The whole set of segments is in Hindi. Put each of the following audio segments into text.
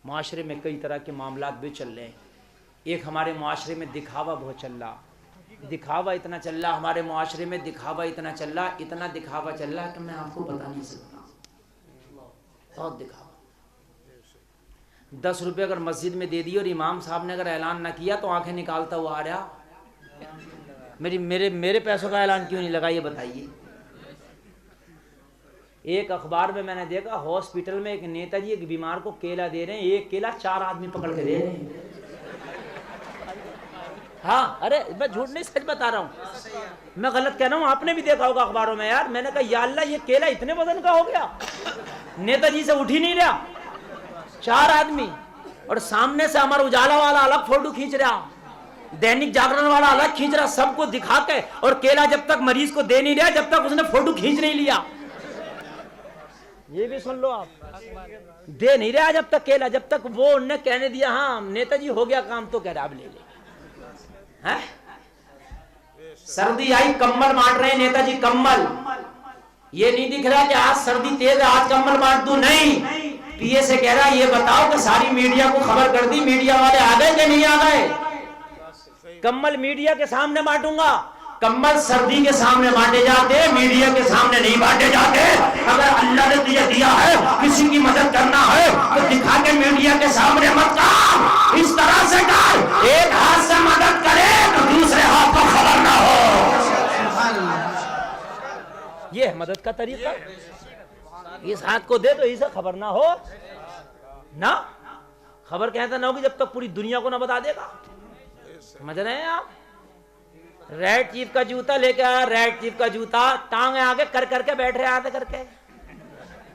माशरे में कई तरह के मामलात भी चल रहे हैं। एक हमारे माशरे में दिखावा बहुत चल रहा, दिखावा इतना चल रहा हमारे माशरे में, दिखावा इतना चल रहा, इतना दिखावा चल रहा कि मैं आपको बता नहीं सकता। बहुत दिखावा। 10 रुपये अगर मस्जिद में दे दिए और इमाम साहब ने अगर ऐलान ना किया तो आंखें निकालता हुआ आ रहा, मेरे पैसों का ऐलान क्यों नहीं लगा, ये बताइए। एक अखबार में मैंने देखा, हॉस्पिटल में एक नेताजी एक बीमार को केला दे रहे हैं, एक केला 4 आदमी पकड़ के दे रहे हैं। हाँ, अरे मैं झूठ नहीं सच बता रहा हूँ, मैं गलत कह रहा हूँ, आपने भी देखा होगा अखबारों में। यार मैंने कहा या अल्लाह, ये केला इतने वजन का हो गया, नेताजी से उठ ही नहीं रहा, 4 आदमी। और सामने से अमर उजाला वाला अलग फोटो खींच रहा, दैनिक जागरण वाला अलग खींच रहा, सबको दिखा के, और केला जब तक मरीज को दे नहीं रहा जब तक उसने फोटो खींच नहीं लिया। ये भी सुन लो आप, दे नहीं रहा जब तक केला, जब तक वो उन्होंने कहने दिया हाँ नेताजी हो गया काम, तो कह रहा अब ले ले। है? सर्दी आई, कंबल बांट रहे हैं नेताजी, कंबल। ये नहीं दिख रहा कि आज सर्दी तेज है आज कंबल बांट दूं, नहीं। पीए से कह रहा ये बताओ कि सारी मीडिया को खबर कर दी, मीडिया वाले आ गए कि नहीं आ गए? कंबल मीडिया के सामने बांटूंगा। कंबल सर्दी के सामने बांटे जाते, मीडिया के सामने नहीं बांटे जाते। अगर अल्लाह ने तुझे दिया है, किसी की मदद करना है तो दिखा के मीडिया के सामने मत कर, इस तरह से कर, एक हाथ से मदद करे तो दूसरे हाथ को खबर ना हो। ये है मदद का तरीका, इस हाथ को दे तो इसे खबर ना हो ना। खबर कहता ना होगी जब तक पूरी दुनिया को ना बता देगा। समझ रहे हैं आप? रेड चीफ का जूता लेके आया, रेड चीफ का जूता टांग आगे कर करके बैठ रहे आते करके,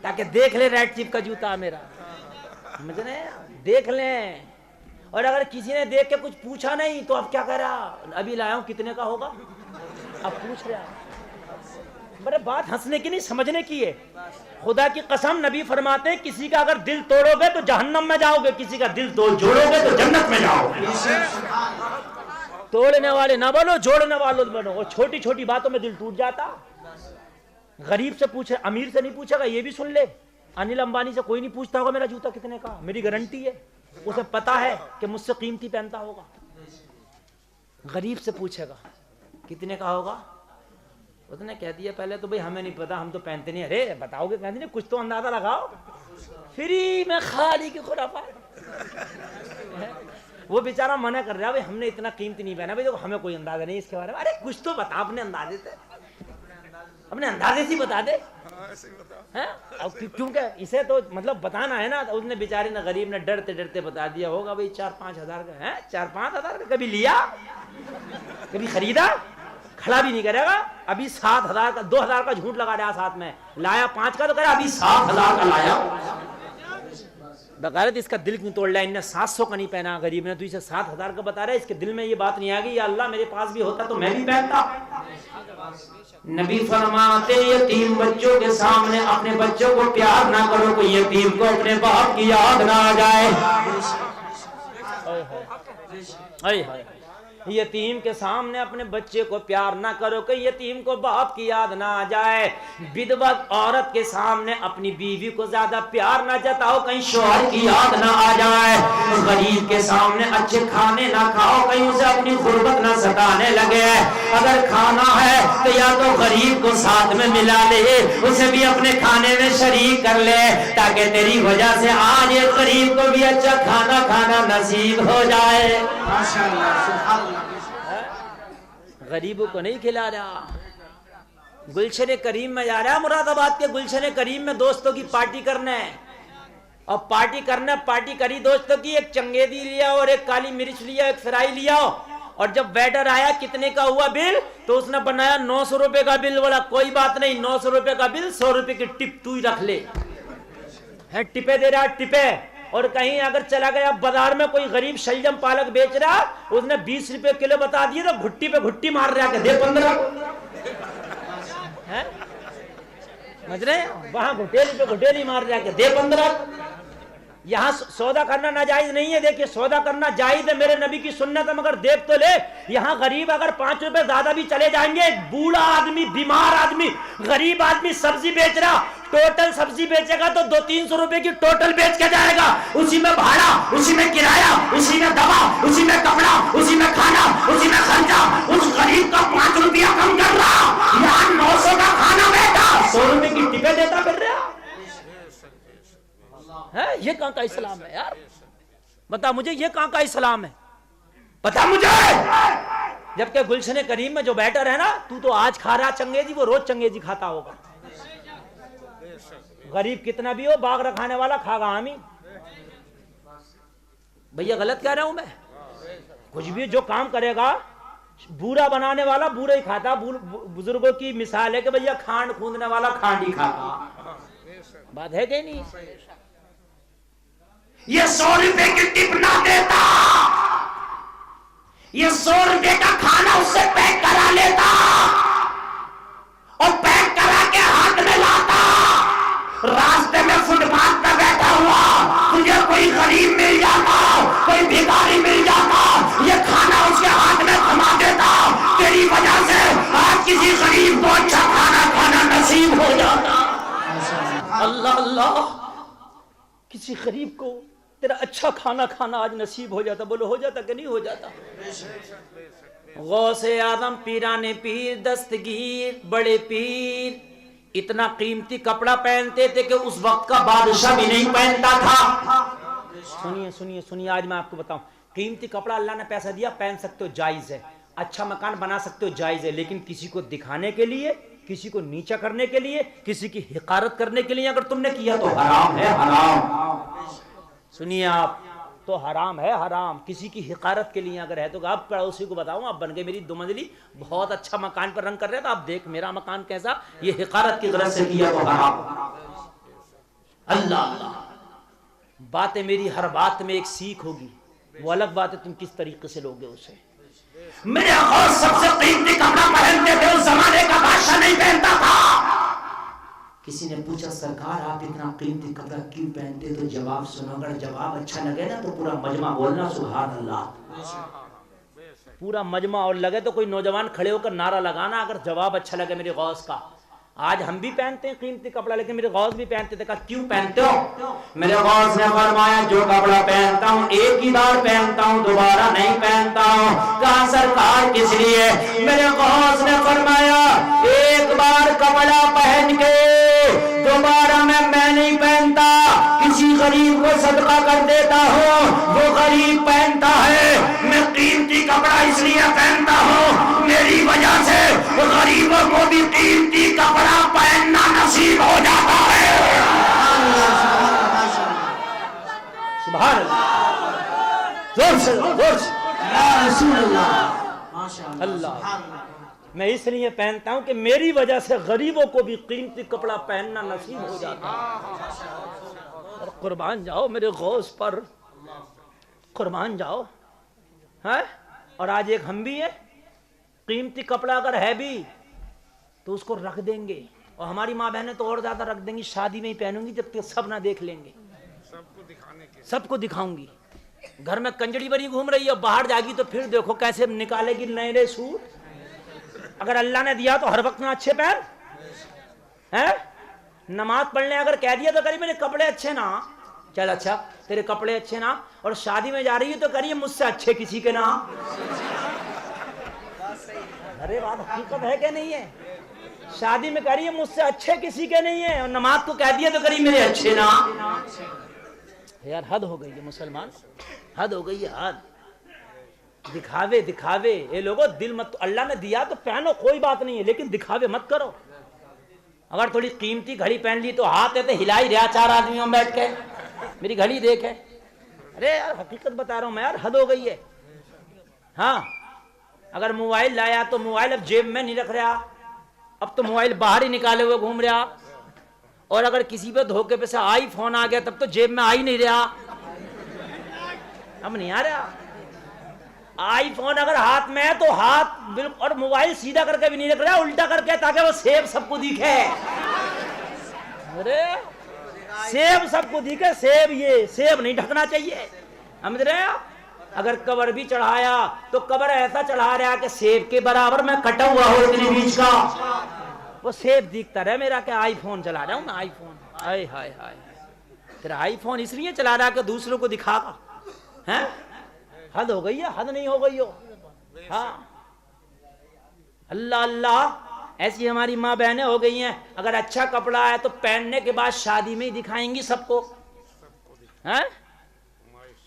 ताकि देख ले रेड चीफ का जूता मेरा। समझ रहे हैं? देख लें। और अगर किसी ने देख के कुछ पूछा नहीं तो अब क्या कर रहा, अभी लाया हूं कितने का होगा, अब पूछ रहा। बड़े बात हंसने की नहीं समझने की है। खुदा की कसम नबी फरमाते हैं किसी का अगर दिल तोड़ोगे तो जहन्नम में जाओगे, किसी का दिल जोड़ोगे तो जन्नत में जाओगे। तोड़ने वाले ना बनो, जोड़ने वाले बनो। और छोटी छोटी बातों में दिल टूट जाता। गरीब से पूछे, अमीर से नहीं पूछेगा, ये भी सुन ले। अनिल अंबानी से कोई नहीं पूछता होगा मेरा जूता कितने का, मेरी गारंटी है, उसे पता है कि मुझसे कीमती पहनता होगा। गरीब से पूछेगा कितने का होगा, उसने कह दिया पहले तो भाई हमें नहीं पता, हम तो पहनते नहीं। अरे बताओगे कहते नहीं, कुछ तो अंदाजा लगाओ। फ्री में खाली की खुराफात। वो बेचारा मना कर रहा है, भाई हमने इतना कीमती नहीं पहना, भाई देखो हमें कोई अंदाजा नहीं इसके बारे में। अरे कुछ तो बता अपने अंदाजे से, अपने अंदाजे से बता दे। हैं? अब क्योंकि इसे तो मतलब बताना है ना, तो उसने बेचारे ने गरीब ने डरते डरते बता दिया होगा भाई 4-5 हजार का है। 4-5 हजार का कभी लिया, कभी खरीदा, खड़ा भी नहीं करेगा। अभी 7 हजार का, 2 हजार का झूठ लगा रहा साथ में, लाया 5 का तो कह अभी 7 हजार का लाया। बगैरत इसका दिल क्यों तोड़ लिया, इनने 700 का नहीं पहना, गरीब ने तो इसे 7 हजार का बता रहा है। इसके दिल में ये बात नहीं आ गई या अल्लाह मेरे पास भी होता तो मैं भी पहनता। नबी फरमाते यतीम बच्चों के सामने अपने बच्चों को प्यार ना करो, कोई यतीम को अपने बाप की याद ना आ जाए। यतीम के सामने अपने बच्चे को प्यार ना करो, कहीं यतीम को बाप की याद ना आ जाए। विधवा औरत के सामने अपनी बीवी को ज्यादा प्यार ना जताओ, कहीं शौहर की याद ना आ जाए। गरीब के सामने अच्छे खाने ना खाओ, कहीं उसे अपनी गुर्बत ना सताने लगे। अगर खाना है तो या तो गरीब को साथ में मिला ले, उसे भी अपने खाने में शरीक कर ले, ताकि तेरी वजह से आज एक गरीब को भी अच्छा खाना खाना नसीब हो जाए। माशाअल्लाह। गरीबों को नहीं खिला रहा। गुलशन करीम में जा रहा है, मुरादाबाद के गुलशन करीम में दोस्तों की पार्टी करने, और पार्टी करना, पार्टी करी दोस्तों की, एक चंगेदी लिया और एक काली मिर्च लिया, एक फ्राई लिया। और जब वेटर आया कितने का हुआ बिल, तो उसने बनाया 900 रुपए का बिल। बोला कोई बात नहीं, 900 रुपए का बिल, 100 रुपए की टिप तू ही रख ले। है टिपे दे रहा, टिपे। और कहीं अगर चला गया बाजार में, कोई गरीब शलजम पालक बेच रहा, उसने 20 रुपए किलो बता दिए तो घुट्टी पे घुट्टी मार रहा है, दे 15। समझ रहे? वहां घुटेली पे घुटेली मार रहा है, दे 15। यहाँ सौदा करना नाजायज नहीं है। देखिए सौदा करना जायज है, मेरे नबी की सुन्नत है, मगर देख तो ले। यहाँ गरीब अगर 5 रुपए ज्यादा भी चले जाएंगे, एक बूढ़ा आदमी, बीमार आदमी, गरीब आदमी सब्जी बेच रहा, टोटल सब्जी बेचेगा तो 200-300 रुपए की टोटल बेच के जाएगा, उसी में भाड़ा उसी में किराया, उसी में दवा, उसी में कपड़ा, उसी में खाना, उसी में खर्चा। उस गरीब का 5 रुपया कम कर रहा, यहाँ 900 का खाना बेटा 100 रुपए की टिकट देता फिर रहा है। ये कहाँ का इस्लाम है यार? बता मुझे, ये कहाँ का इस्लाम है? बता मुझे। जबकि गुलशन करीम में जो बैटर है ना, तू तो आज खा रहा चंगेजी, वो रोज चंगेजी खाता होगा। गरीब कितना भी हो, बाग रखाने वाला खागा हामी। भैया गलत कह रहा हूं मैं? कुछ भी जो काम करेगा, बूरा बनाने वाला बूरा ही खाता। बुजुर्गों की मिसाल है कि भैया खांड खूंदने वाला खांड ही खाता। बात है कि नहीं? ये 100 रुपए की टिप ना देता, ये 100 रुपए का खाना उससे पैक करा लेता और पैक करा के हाथ में लाता। रास्ते में फुटपाथ पर बैठा हुआ तुझे कोई गरीब मिल जाता, कोई भिखारी मिल जाता, ये खाना उसके हाथ में थमा देता। तेरी वजह से आज किसी गरीब को अच्छा खाना खाना नसीब हो जाता। अल्लाह अल्लाह, किसी गरीब को तेरा अच्छा खाना खाना आज नसीब हो जाता। बोलो हो जाता कि नहीं हो जाता? गौसे आदम पीराने पीर दस्तगीर बड़े पीर इतना कीमती कपड़ा पहनते थे कि उस वक्त का बादशाह भी नहीं पहनता था। सुनिए सुनिए सुनिए, आज मैं आपको बताऊं, कीमती कपड़ा अल्लाह ने पैसा दिया, पहन सकते हो, जायज है। अच्छा मकान बना सकते हो, जायज है। लेकिन किसी को दिखाने के लिए, किसी को नीचा करने के लिए, किसी की हिकारत करने के लिए अगर तुमने किया तो हराम है, हराम। सुनिए आप, तो हराम है, हराम। किसी की हिकारत के लिए अगर है तो आप पड़ोसी को बताऊं, आप बन गए मेरी 2 मंजिली, बहुत अच्छा मकान पर रंग कर रहे हैं, तो आप देख मेरा मकान कैसा, ये हिकारत की गरज से किया तो हराम। अल्लाह अल्लाह, बातें मेरी हर बात में एक सीख होगी, वो अलग बात है तुम किस तरीके से लोगे उसे। मेरे और सबसे कीमती कपड़ा पहनते थे, उस जमाने का बादशाह नहीं पहनता था। किसी ने पूछा सरकार आप इतना कीमती कपड़ा क्यों पहनते? तो जवाब सुनो, अगर जवाब अच्छा लगे ना तो पूरा मजमा बोलना सुभान अल्लाह। पूरा मजमा और लगे तो कोई नौजवान खड़े होकर नारा लगाना अगर जवाब अच्छा लगे मेरे गौस का। आज हम भी पहनते हैं कीमती कपड़ा, लेकिन मेरे गौस भी पहनते थे। कहा क्यों पहनते हो? मेरे गौस ने फरमाया जो कपड़ा पहनता हूँ एक ही बार पहनता हूँ, दोबारा नहीं पहनता हूँ। कहा सरकार किस लिए? मेरे गौस ने फरमाया एक बार कपड़ा पहन के दोबारा मैं नहीं पहनता, किसी गरीब को सदका कर देता हूँ, वो गरीब पहनता है। मैं कीमती कपड़ा इसलिए पहनता हूँ, मेरी वजह से गरीबों को भी कीमती कपड़ा पहनना नसीब हो जाता है। सुभान अल्लाह, जोर से जोर से अल्लाह। मैं इसलिए पहनता हूं कि मेरी वजह से गरीबों को भी कीमती कपड़ा पहनना नसीब हो जाता है। और कुर्बान जाओ मेरे गौस पर, कुर्बान जाओ है। और आज एक हम भी है, कीमती कपड़ा अगर है भी तो उसको रख देंगे, और हमारी माँ बहनें तो और ज्यादा रख देंगी, शादी में ही पहनूंगी जब तक सब ना देख लेंगे। सबको दिखाऊंगी। घर में कंजड़ी बनी घूम रही है, बाहर जाएगी तो फिर देखो कैसे निकालेगी नए नए सूट। अगर अल्लाह ने दिया तो हर वक्त में अच्छे पहन है। नमाज पढ़ने अगर कह दिया तो करिए मेरे कपड़े अच्छे ना, चल अच्छा तेरे कपड़े अच्छे ना। और शादी में जा रही है तो करिए मुझसे अच्छे किसी के ना। अरे बात हकीकत है क्या नहीं है? शादी में करिए मुझसे अच्छे किसी के नहीं है, और नमाज को कह दिया तो करिए मेरे अच्छे ना। यार हद हो गई है मुसलमान, हद हो गई है, हद। दिखावे दिखावे, ये लोगों दिल मत, अल्लाह ने दिया तो पहनो कोई बात नहीं है, लेकिन दिखावे मत करो। अगर थोड़ी कीमती घड़ी पहन ली तो हाथ है तो हिला ही रहा 4 आदमियों में बैठ के, मेरी घड़ी देखे। अरे यार हकीकत बता रहा हूं मैं यार, हद हो गई है। हाँ अगर मोबाइल लाया तो मोबाइल अब जेब में नहीं रख रहा, अब तो मोबाइल बाहर ही निकाले हुए घूम रहा। और अगर किसी पे धोखे पे से आईफोन आ गया तब तो जेब में आ ही नहीं रहा, अब नहीं आ रहा। आईफोन अगर हाथ में है तो हाथ बिल्कुल, और मोबाइल सीधा करके भी नहीं रख रहा, उल्टा करके, ताकि वो सेब सबको दिखे। अरे सेब सबको दिखे, सेब, ये सेब नहीं ढकना चाहिए, समझ रहे हैं आप? अगर कवर भी चढ़ाया तो कवर ऐसा चढ़ा रहा कि सेब के बराबर में कटा हुआ हो इतने बीच का, वो सेब दिखता रहे मेरा कि आईफोन चला रहा हूं मैं, आईफोन। हाय हाय हाय, तेरा आईफोन इसलिए चला रहा कि दूसरों को दिखागा, हैं? हद हो गई है, हद नहीं हो गई हो। हाँ, अल्लाह अल्लाह, ऐसी हमारी माँ बहनें हो गई हैं, अगर अच्छा कपड़ा है तो पहनने के बाद शादी में ही दिखाएंगी सबको। हैं?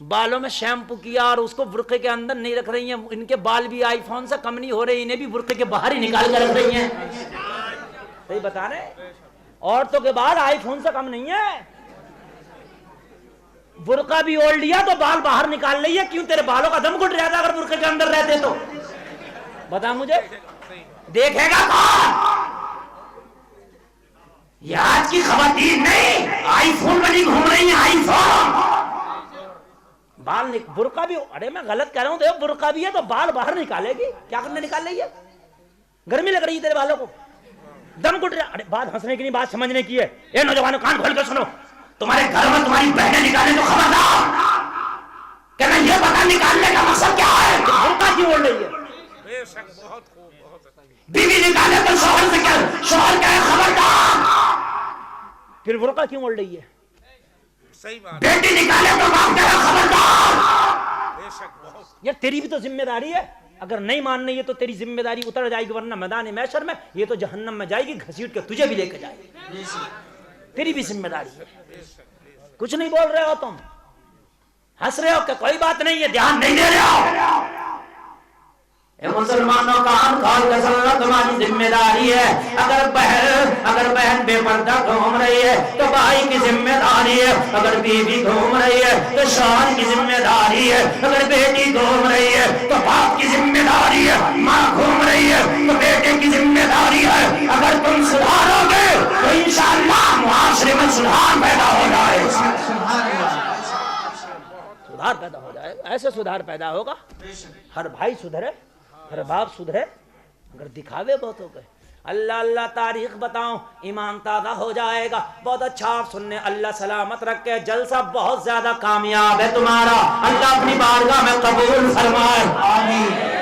बालों में शैम्पू किया और उसको बुर्के के अंदर नहीं रख रही हैं। इनके बाल भी आईफोन से कम नहीं हो रहे, इन्हें भी बुर्के के बाहर ही निकाल कर रख रही हैं। सही बता रहे, औरतों के बाल आईफोन से कम नहीं है। बुर्का भी ओढ़ लिया तो बाल बाहर निकाल रही है। क्यों? तेरे बालों का दम घुट जाता अगर बुर्के के अंदर रहते तो। बता मुझे, देखेगा कौन? ये आज की खवातीन नहीं, आईफोन में नहीं घूम रही है, आईफोन। बाल बुर्का भी, अरे मैं गलत कह रहा हूं, देखो बुर्का भी है तो बाल बाहर निकालेगी। क्या करने निकाल रही है? गर्मी लग रही है तेरे बालों को, दम घुट रहा। अरे बात हंसने की नहीं, बात समझने की है। ए नौजवानों, कान खोल कर सुनो, तुम्हारे घर में तुम्हारी बहनें निकाले तो खबरदार, क्या मैं ये पता निकालने का मकसद क्या है? बुर्का क्यों ओढ़ रही है? बीवी निकाले तो शोहर से क्या, शोहर क्या है? खबरदार। फिर बुर्का क्यों ओढ़ रही है? सही बात। बेटी निकाले तो बाप क्या है? खबरदार। यार तेरी भी तो जिम्मेदारी है, अगर नहीं मान रही है तो तेरी जिम्मेदारी उतर जाएगी, वरना मैदान महशर में ये तो जहन्नम में जाएगी, घसीट के तुझे भी लेके जाएगी। तेरी भी जिम्मेदारी है। कुछ नहीं बोल रहे हो तुम, हंस रहे हो क्या? कोई बात नहीं है, ध्यान नहीं दे रहे हो। मुसलमानों का खोल कर सुनना, तुम्हारी जिम्मेदारी है। अगर बहन बेपर्दा घूम रही है तो भाई की जिम्मेदारी है। अगर बीवी घूम रही है तो शौहर की जिम्मेदारी है। अगर बेटी घूम रही है तो बाप की जिम्मेदारी है। माँ घूम रही है तो बेटे की जिम्मेदारी है। अगर तुम सुधारोगे तो इंशाअल्लाह मुआशरे में सुधार पैदा हो जाएगा। सुधार पैदा हो जाएगा, ऐसे सुधार पैदा होगा। हर भाई सुधरे, हर बाप सुधरे, अगर दिखावे बहुत हो गए। अल्लाह अल्लाह तारीख बताऊं, ईमान ताज़ा हो जाएगा। बहुत अच्छा, आप सुनने, अल्लाह सलामत रखे। जलसा बहुत ज्यादा कामयाब है तुम्हारा, अल्लाह अपनी बारगाह में कबूल फरमाए। आमीन।